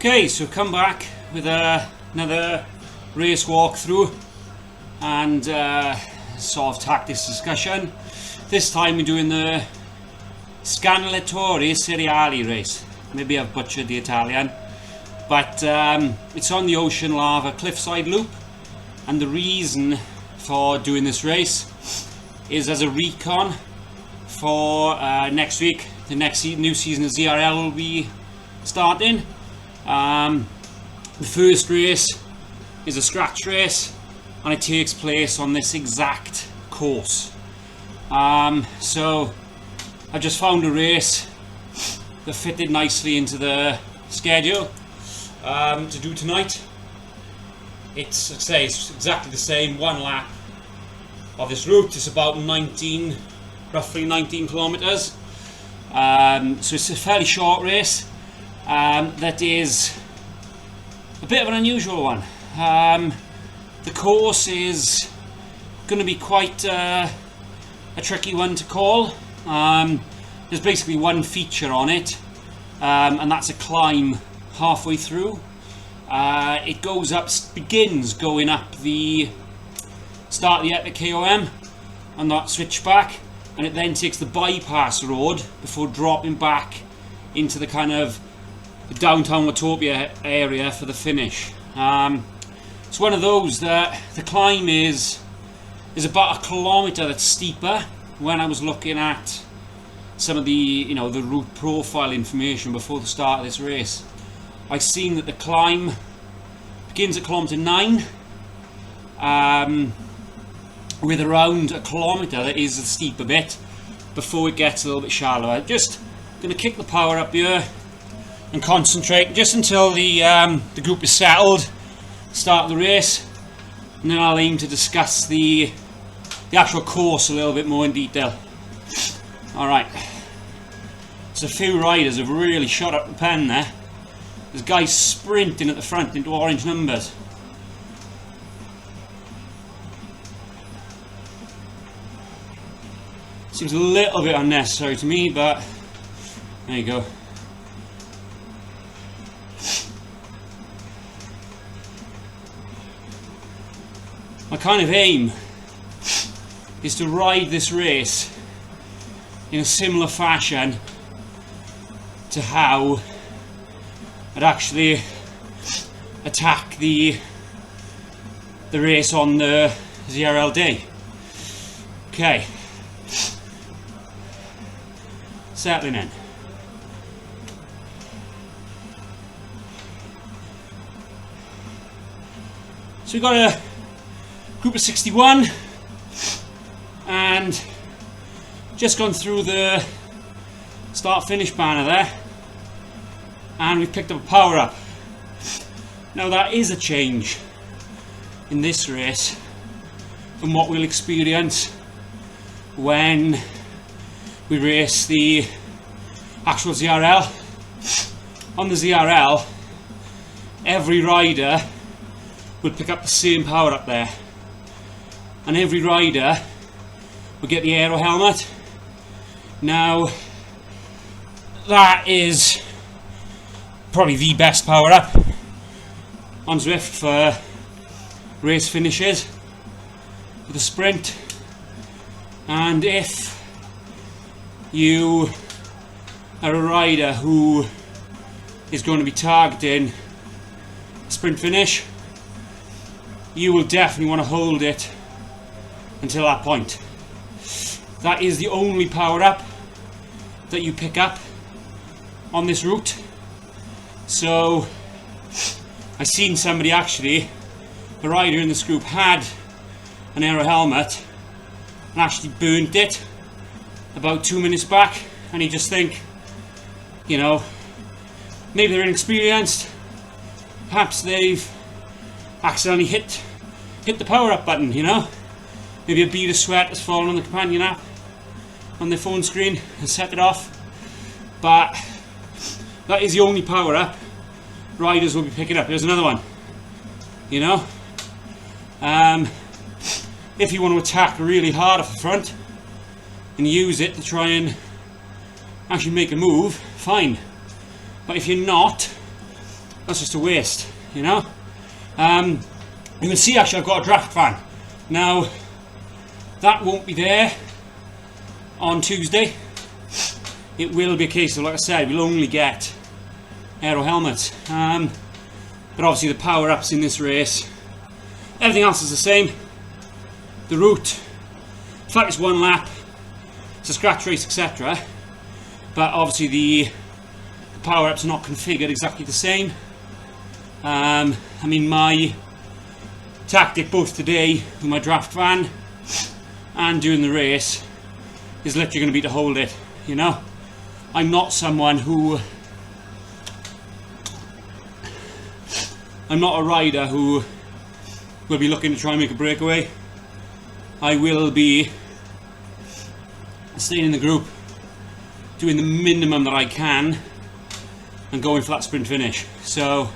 Okay, so come back with another race walkthrough and sort of tactics discussion. This time we're doing the Scanalatori Cereali race. Maybe I've butchered the Italian, but it's on the Ocean Lava cliffside loop, and the reason for doing this race is as a recon for next week. The next new season of ZRL will be starting. The first race is a scratch race and it takes place on this exact course. So I just found a race that fitted nicely into the schedule to do tonight. It's, I'd say, it's exactly the same, one lap of this route. It's about roughly 19 kilometers. So it's a fairly short race. That is a bit of an unusual one. The course is going to be quite a tricky one to call. There's basically one feature on it, and that's a climb halfway through. It begins going up the start of the Epic KOM on that switchback, and it then takes the bypass road before dropping back into the kind of the downtown Watopia area for the finish. It's one of those that the climb is about 1 kilometre that's steeper. When I was looking at some of the the route profile information before the start of this race, I've seen that the climb begins at kilometre 9, with around 1 kilometre that is the steeper bit before it gets a little bit shallower. Just going to kick the power up here and concentrate just until the group is settled, start the race, and then I'll aim to discuss the actual course a little bit more in detail. Alright, so a few riders have really shot up the pen there. There's guys sprinting at the front into orange numbers. Seems a little bit unnecessary to me, but there you go. My kind of aim is to ride this race in a similar fashion to how I'd actually attack the race on the ZRL day. Okay, settling in. So we've got a group of 61 and just gone through the start finish banner there, and we've picked up a power up. Now that is a change in this race from what we'll experience when we race the actual ZRL. On the ZRL, every rider will pick up the same power up there, and every rider will get the aero helmet. Now that is probably the best power up on Zwift for race finishes with a sprint, and if you are a rider who is going to be targeting a sprint finish, you will definitely want to hold it until that point. That is the only power up that you pick up on this route. So I've seen somebody, actually, a rider in this group, had an aero helmet and actually burnt it about 2 minutes back, and you just think, maybe they're inexperienced, perhaps they've accidentally hit the power up button, maybe a bead of sweat has fallen on the companion app on their phone screen and set it off. But that is the only power up riders will be picking up. Here's another one. If you want to attack really hard off the front and use it to try and actually make a move, fine. But if you're not, that's just a waste, you know. You can see actually I've got a draft fan. Now that won't be there on Tuesday. It will be a case of, like I said, we'll only get aero helmets. But obviously the power-ups in this race, everything else is the same. The route, in fact it's one lap, it's a scratch race, etc. But obviously the power-ups are not configured exactly the same. I mean, my tactic both today with my draft van and during the race is literally going to be to hold it, you know. I'm not someone who, I'm not a rider who will be looking to try and make a breakaway. I will be staying in the group, doing the minimum that I can and going for that sprint finish. So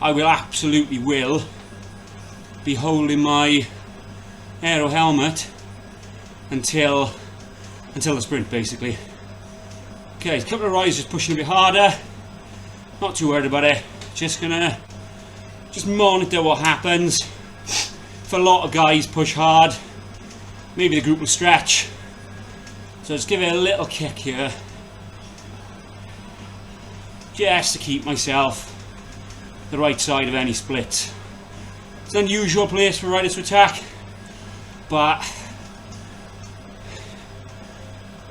I will absolutely will be holding my aero helmet until the sprint, basically. Okay, a couple of riders just pushing a bit harder. Not too worried about it. Just gonna monitor what happens. If a lot of guys push hard, maybe the group will stretch. So just give it a little kick here, just to keep myself the right side of any splits. It's an unusual place for riders to attack, but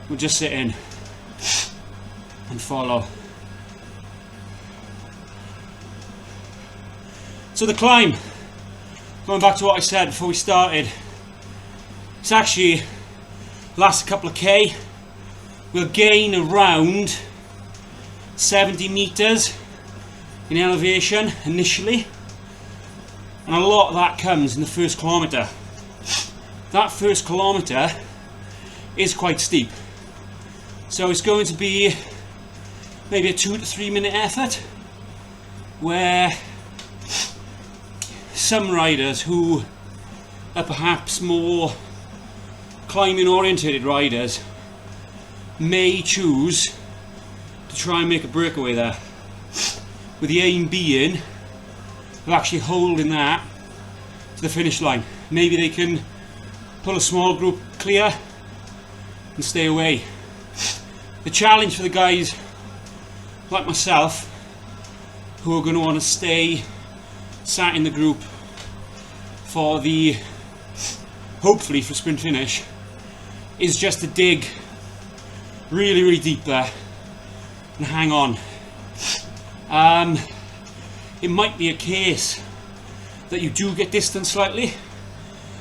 we'll just sit in and follow. So the climb, going back to what I said before we started, it's actually last couple of K. We'll gain around 70 meters in elevation initially, and a lot of that comes in the first kilometer. That first kilometer is quite steep, so it's going to be maybe a 2 to 3 minute effort, where some riders who are perhaps more climbing orientated riders may choose to try and make a breakaway there, with the aim being of actually holding that to the finish line. Maybe they can pull a small group clear and stay away. The challenge for the guys like myself who are going to want to stay sat in the group for the, hopefully for sprint finish, is just to dig really, really deep there and hang on. It might be a case that you do get distanced slightly,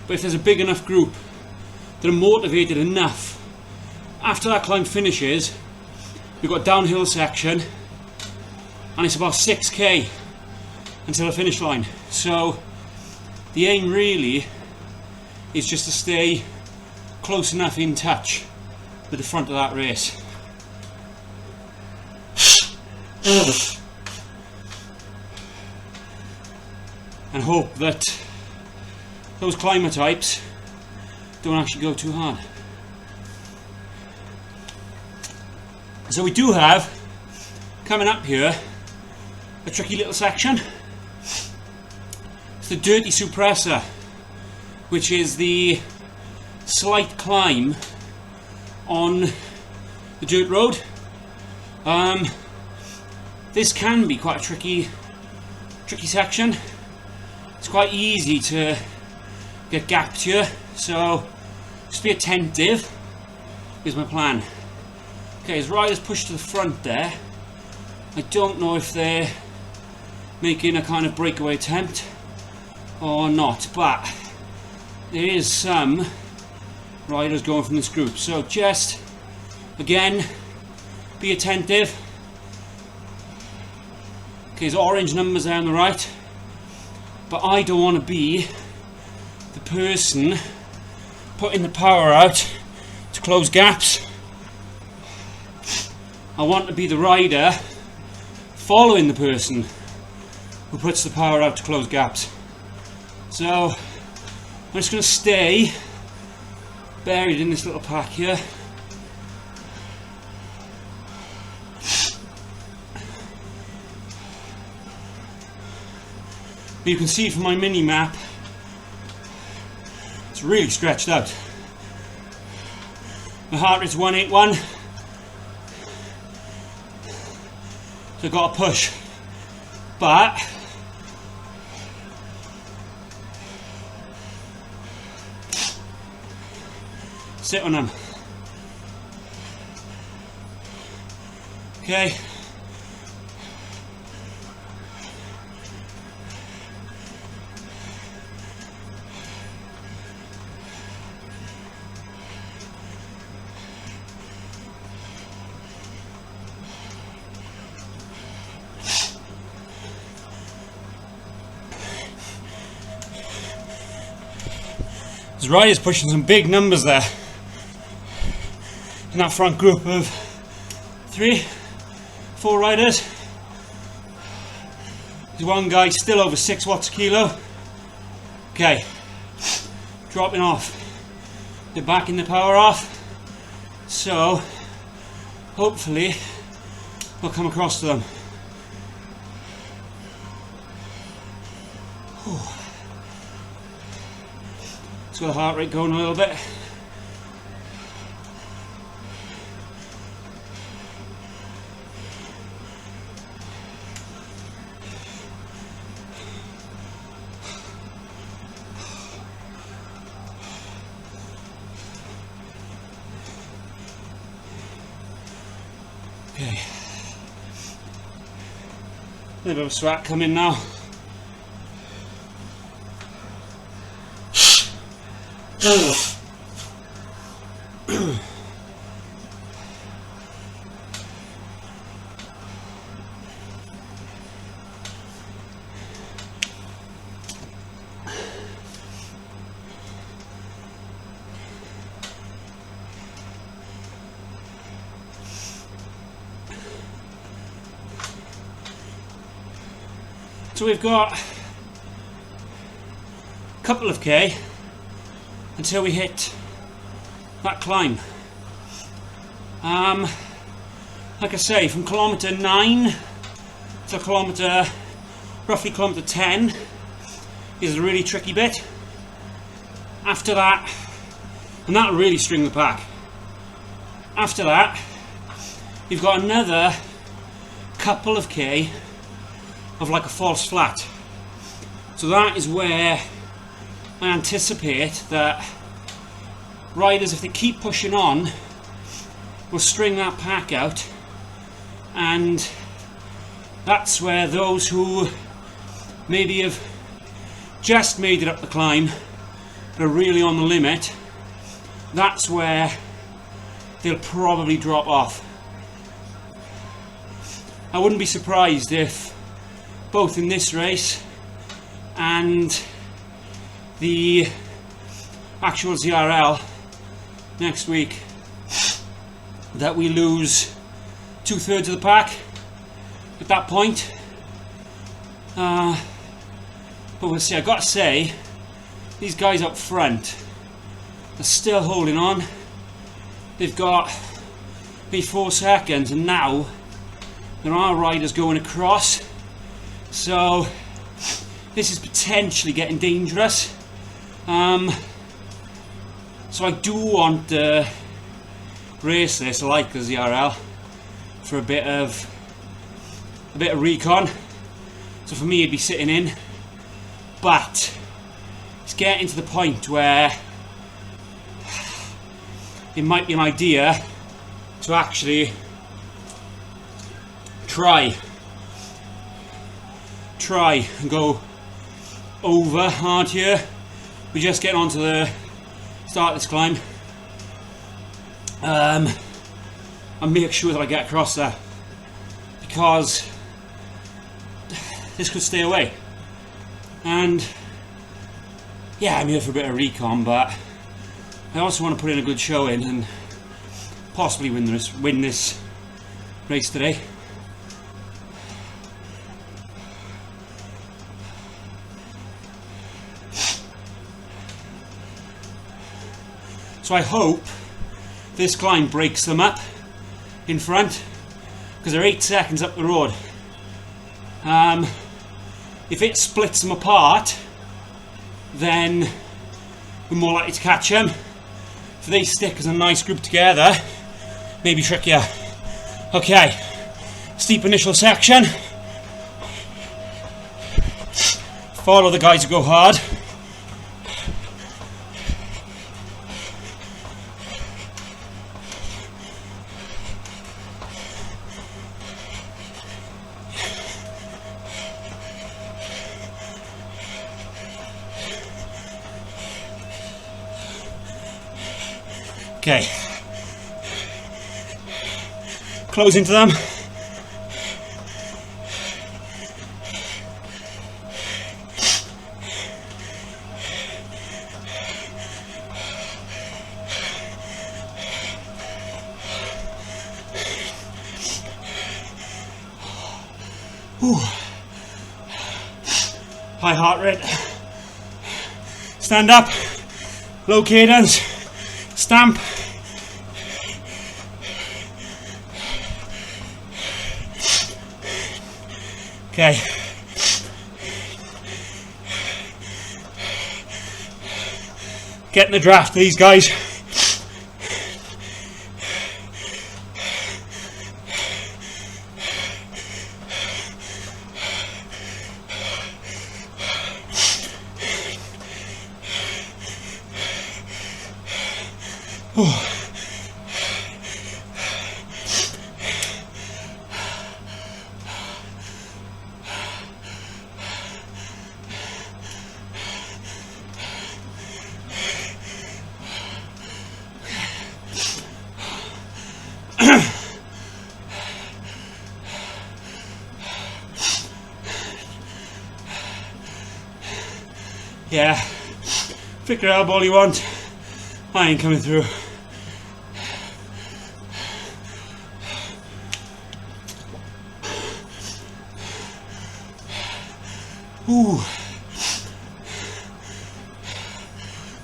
but if there's a big enough group that are motivated enough, after that climb finishes, we've got a downhill section and it's about 6k until the finish line. So the aim really is just to stay close enough in touch with the front of that race. And hope that those climber types don't actually go too hard. So we do have, coming up here, a tricky little section. It's the Dirty Suppressor, which is the slight climb on the dirt road. This can be quite a tricky section. It's quite easy to get gapped here, so just be attentive is my plan. Okay, as riders push to the front there, I don't know if they're making a kind of breakaway attempt or not, but there is some riders going from this group, so just again be attentive. Okay, there's orange numbers there on the right, but I don't want to be the person putting the power out to close gaps. I want to be the rider following the person who puts the power out to close gaps. So I'm just going to stay buried in this little pack here. But you can see from my mini map, it's really stretched out. My heart rate's 181, so I've got to push. But sit on them. Okay. This rider's pushing some big numbers there in that front group of 3, 4 riders. There's one guy still over 6 watts a kilo. Okay, dropping off. They're backing the power off, so hopefully we'll come across to them. Got the heart rate going a little bit. Okay. A little bit of sweat coming now. So we've got a couple of K until we hit that climb. Like I say, from kilometre 9 to roughly kilometre 10 is a really tricky bit. After that, and that'll really string the pack. After that, you've got another couple of K of like a false flat. So that is where I anticipate that riders, if they keep pushing on, will string that pack out, and that's where those who maybe have just made it up the climb but are really on the limit, that's where they'll probably drop off. I wouldn't be surprised if both in this race and the actual ZRL next week that we lose 2/3 of the pack at that point. But we'll see. I've got to say, these guys up front are still holding on. They've got maybe 4 seconds, and now there are riders going across, so this is potentially getting dangerous. So I do want to race this like the ZRL for a bit of recon. So for me, it'd be sitting in, but it's getting to the point where it might be an idea to actually try and go over hard here. We're just getting onto the start of this climb, and make sure that I get across there, because this could stay away. And yeah, I'm here for a bit of recon, but I also want to put in a good showing and possibly win this race today. So I hope this climb breaks them up in front, because they're 8 seconds up the road. if it splits them apart, then we're more likely to catch them. If they stick as a nice group together, maybe trickier. Okay, steep initial section. Follow the guys who go hard. Okay, close into them. Ooh. High heart rate. Stand up, low cadence, stamp. Okay. Getting the draft for these guys. Oh. Yeah, flick your elbow all you want. I ain't coming through. Ooh.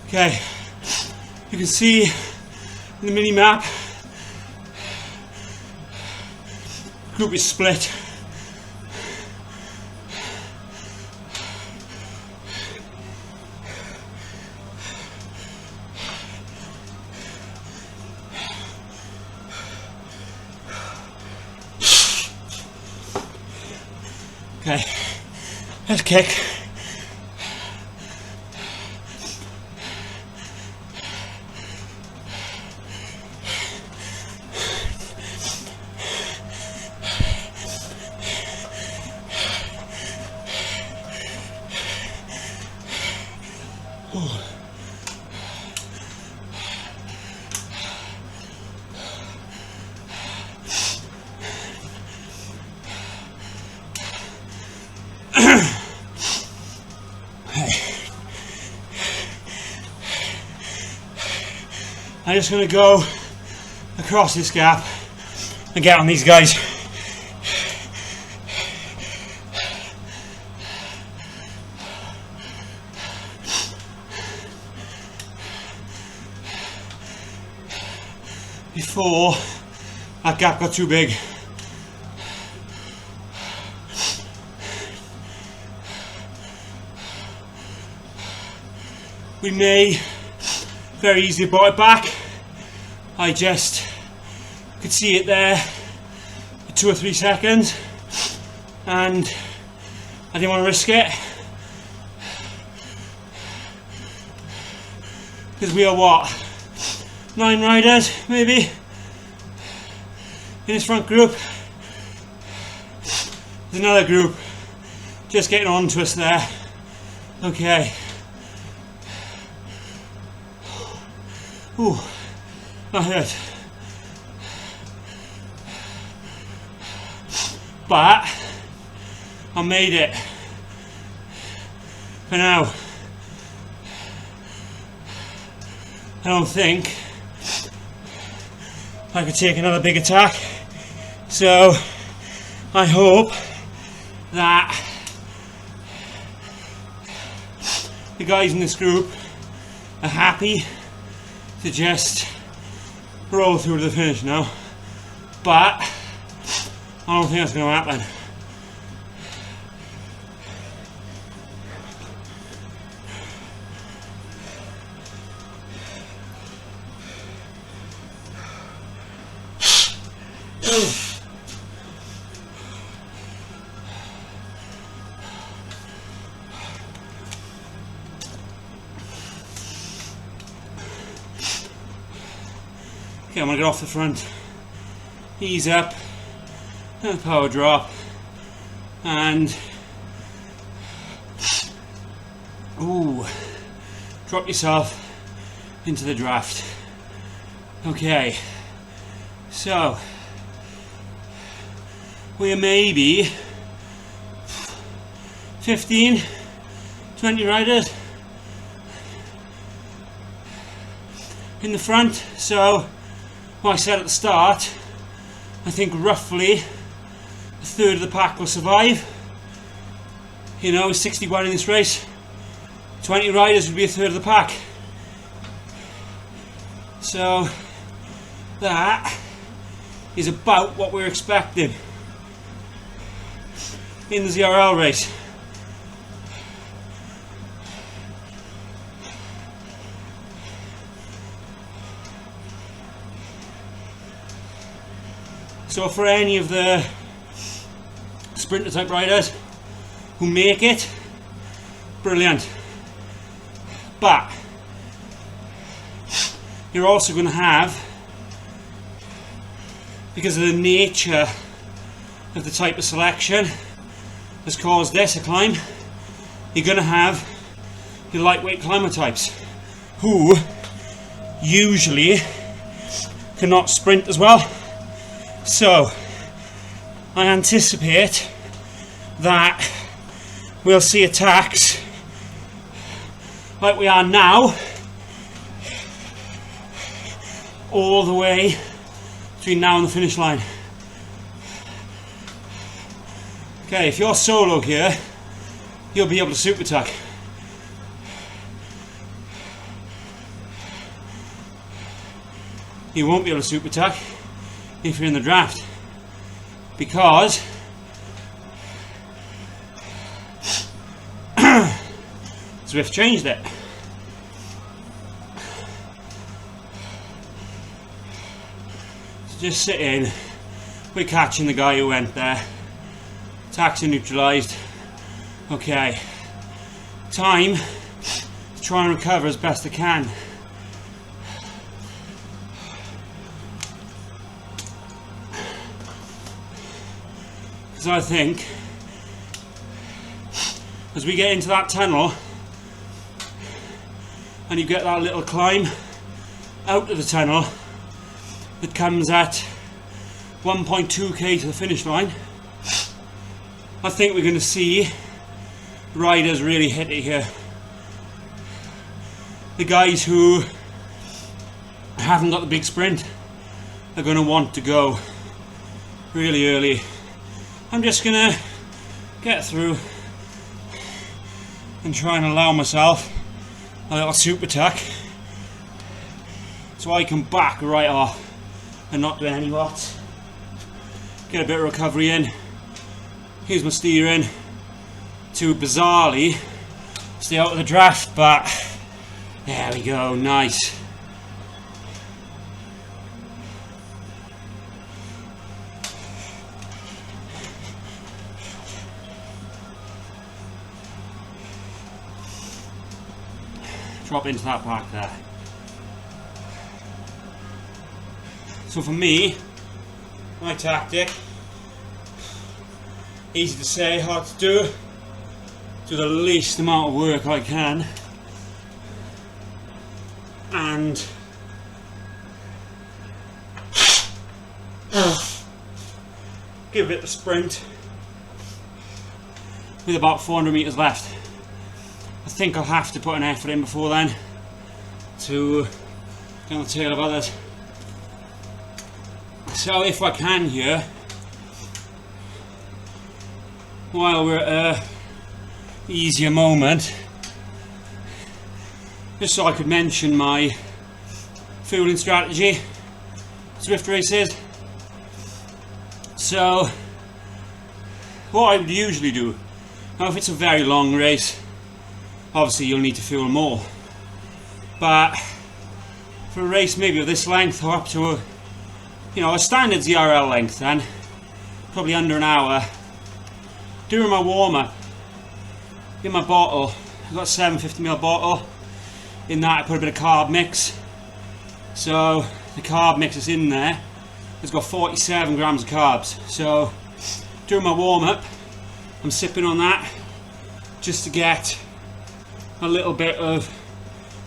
Okay, you can see in the mini map, group is split. Okay, let's kick. I'm just going to go across this gap and get on these guys. Before that gap got too big. We may very easily brought it back. I just could see it there for 2 or 3 seconds and I didn't want to risk it, because we are what, 9 riders maybe in this front group. There's another group just getting on to us there. Okay. Ooh, that hurt. But I made it for now. I don't think I could take another big attack, so I hope that the guys in this group are happy to just roll through to the finish now, but I don't think that's going to happen. Okay, I'm going to get off the front, ease up, and power drop, and drop yourself into the draft. Okay, so we're maybe 15, 20 riders in the front. So what I said at the start, I think roughly a third of the pack will survive. You know, 61 in this race, 20 riders would be a third of the pack. So that is about what we're expecting in the ZRL race. So for any of the sprinter type riders who make it, brilliant. But you're also going to have, because of the nature of the type of selection that's caused this a climb, you're going to have your lightweight climber types who usually cannot sprint as well. So I anticipate that we'll see attacks like we are now all the way between now and the finish line. Okay, if you're solo here, you'll be able to super attack. You won't be able to super attack if you're in the draft, because Zwift changed it. So just sit in, we're catching the guy who went there, attacks are neutralised. Okay, time to try and recover as best I can. Because I think as we get into that tunnel and you get that little climb out of the tunnel that comes at 1.2k to the finish line, I think we're going to see riders really hit it here. The guys who haven't got the big sprint are going to want to go really early. I'm just going to get through and try and allow myself a little super attack so I can back right off and not do any watts. Get a bit of recovery in. Here's my steering to bizarrely stay out of the draft, but there we go, nice. Drop into that pack there. So for me, my tactic, easy to say, hard to do. Do the least amount of work I can, and give it the sprint with about 400 meters left. I think I'll have to put an effort in before then to get on the tail of others. So if I can here, while we're at a easier moment, just so I could mention my fueling strategy, Zwift races. So what I would usually do, now if it's a very long race, obviously you'll need to fuel more, but for a race maybe of this length or up to a standard ZRL length, then probably under an hour, during my warm-up, in my bottle, I've got a 750ml bottle. In that I put a bit of carb mix, so the carb mix that's in there has got 47 grams of carbs. So during my warm-up I'm sipping on that just to get a little bit of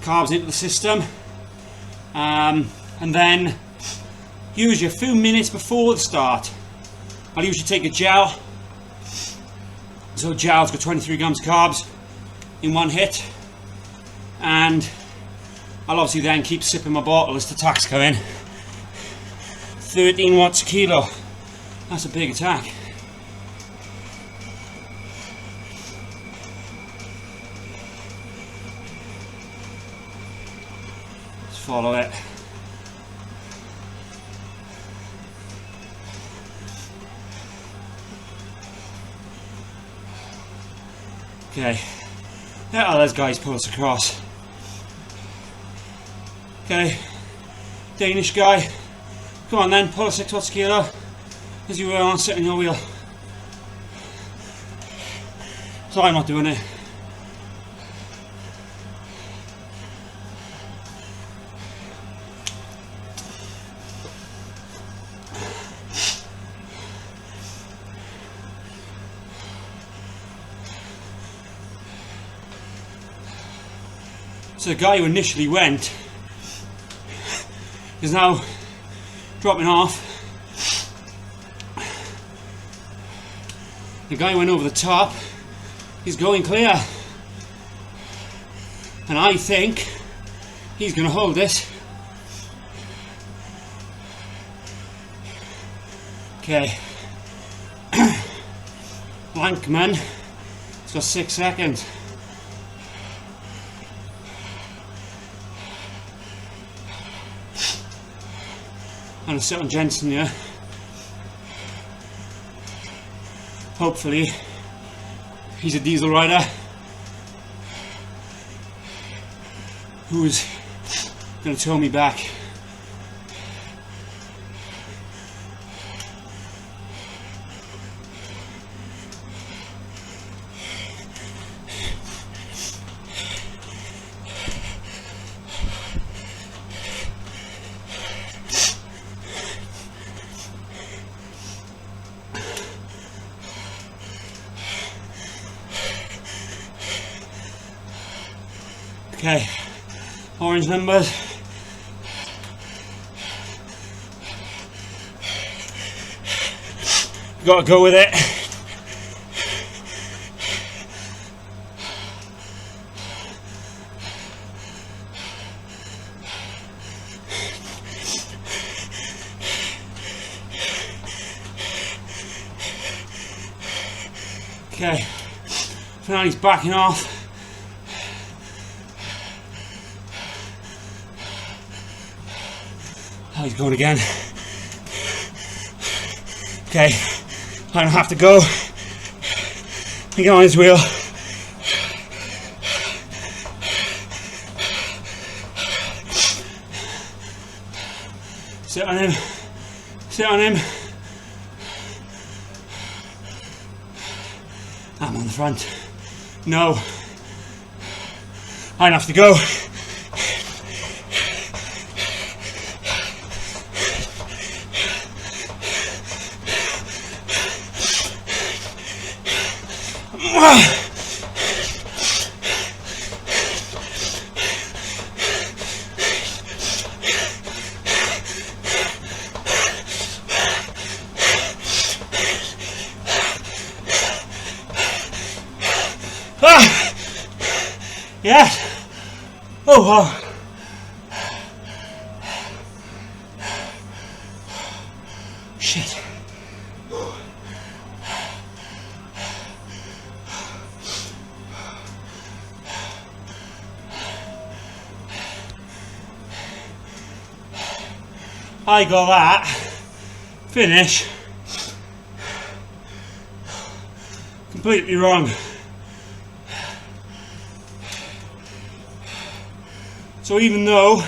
carbs into the system, and then usually a few minutes before the start I'll usually take a gel. So gel's got 23 grams of carbs in one hit, and I'll obviously then keep sipping my bottle as the attacks come in. 13 watts a kilo, that's a big attack. Let's follow it. Okay, yeah, those guys pull us across. Okay, Danish guy, come on then, pull a 6 watts a kilo as you were on sitting your wheel. So I'm not doing it. So the guy who initially went is now dropping off. The guy who went over the top, he's going clear. And I think he's going to hold this. Okay. Blankman, it's got 6 seconds. I'm going to sit on Jensen here. Hopefully he's a diesel rider who's going to tow me back. Okay, orange numbers. Got to go with it. Okay, so now he's backing off. Oh, he's going again. Okay, I don't have to go. He get on his wheel. Sit on him. Sit on him. I'm on the front. No. I don't have to go. Yeah. Oh, wow. Shit. I got that. Finish. Completely wrong. So even though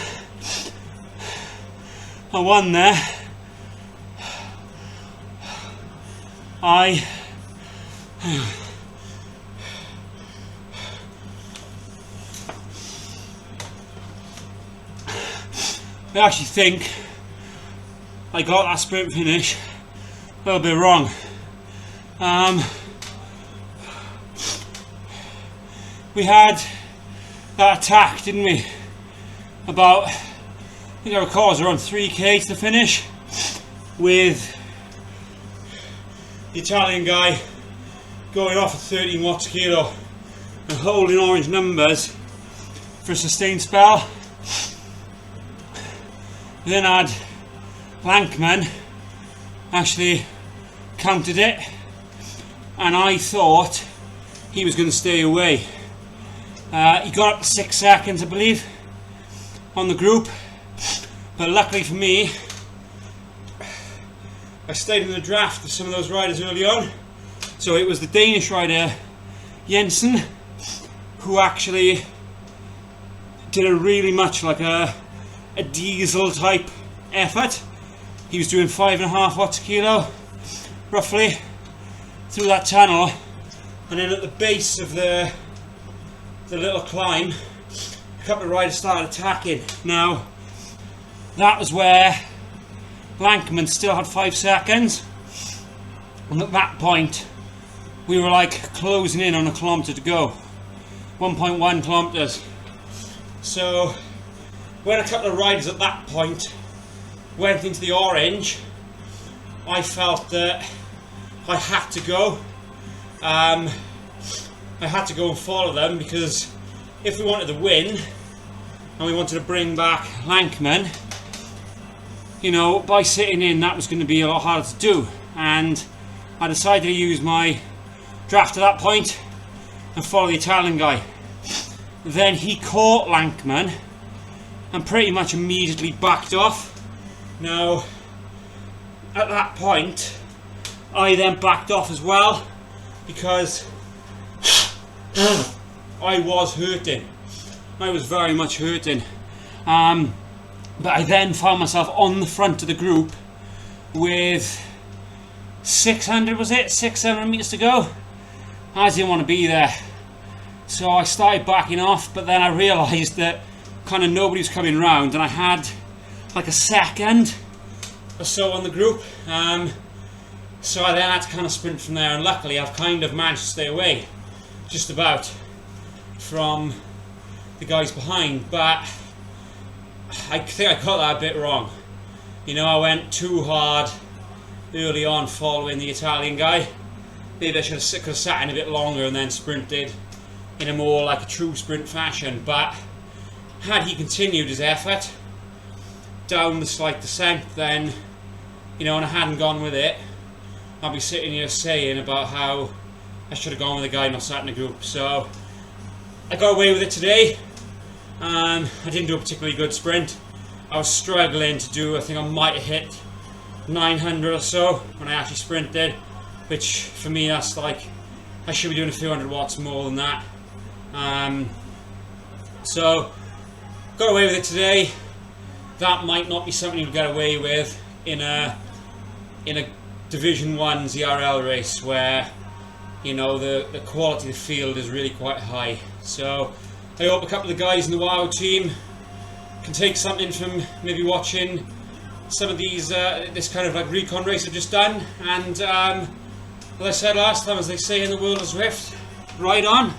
I won there, I actually think I got that sprint finish a little bit wrong. We had that attack, didn't we? About, I think I recall, it was around 3k to the finish, with the Italian guy going off at 13 watts a kilo and holding orange numbers for a sustained spell. We then had Lankman actually counted it, and I thought he was going to stay away. He got up to 6 seconds, I believe, on the group, but luckily for me, I stayed in the draft with some of those riders early on. So it was the Danish rider Jensen who actually did a really much like a diesel type effort. He was doing 5.5 watts a kilo roughly through that tunnel, and then at the base of the little climb a couple of riders started attacking. Now that was where Lankman still had 5 seconds, and at that point we were like closing in on a kilometre to go, 1.1 kilometres. So when a couple of riders at that point went into the orange, I felt that I had to go. I had to go and follow them, because if we wanted to win and we wanted to bring back Lankman, you know, by sitting in, that was going to be a lot harder to do. And I decided to use my draft at that point and follow the Italian guy. Then he caught Lankman and pretty much immediately backed off. Now at that point I then backed off as well, because I was hurting. I was very much hurting. But I then found myself on the front of the group with 600 meters to go. I didn't want to be there, so I started backing off, but then I realised that kind of nobody was coming round, and I had like a second or so on the group, so I then had to kind of sprint from there, and luckily I've kind of managed to stay away just about from the guys behind. But I think I got that a bit wrong. You know, I went too hard early on following the Italian guy. Maybe I could have sat in a bit longer and then sprinted in a more like a true sprint fashion. But had he continued his effort down the slight descent, then, you know, and I hadn't gone with it, I'd be sitting here saying about how I should have gone with the guy not sat in the group. So I got away with it today. I didn't do a particularly good sprint. I was struggling to do, I think I might have hit 900 or so when I actually sprinted, which for me that's like, I should be doing a few hundred watts more than that. So got away with it today. That might not be something you'll get away with in a Division 1 ZRL race where, you know, the quality of the field is really quite high. So I hope a couple of the guys in the WOW team can take something from maybe watching some of these this kind of like recon race I've just done. And as I said last time, as they say in the world of Zwift, ride on.